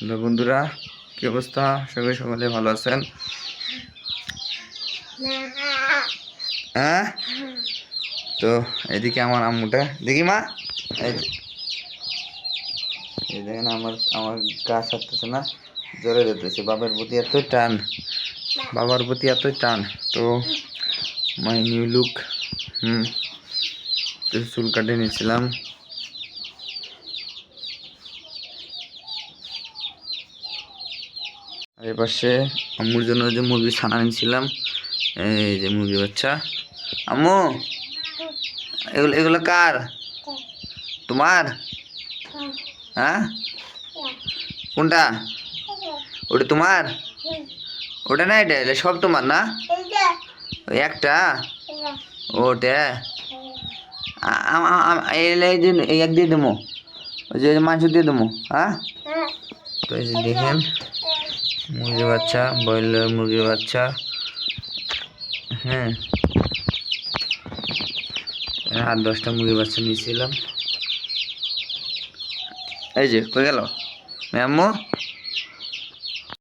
Hello বন্ধুরা, কি অবস্থা? সকলে ভালো আছেন? হ্যাঁ, তো এদিকে আমার আম্মুটা দেখি মা, এই দেখেন আমার আমার গা ছাড়তেছে না, জ্বরে যেতেছে। বাবার প্রতি এতই টান। তো মাই নিউ লুক, চুল কাটে নিয়েছিলাম। আর এপাশে আম্মুর জন্য যে মুরগি ছানা নিয়েছিলাম, এই যে মুরগি বাচ্চা। আম্মু, এগুলো কার? তোমার? হ্যাঁ, কোনটা? ওটা তোমার? ওটা না, এটা সব তোমার না? ওই একটা ওটা এই এক দিয়ে দেবো, ওই যে মাংস দিয়ে দেবো। হ্যাঁ, তো এই যে দেখেন মুরগির বাচ্চা, ব্রয়লার মুরগির বাচ্চা। হ্যাঁ, 8-10টা মুরগির বাচ্চা নিয়েছিলাম। এই যে কই গেল আম্মু?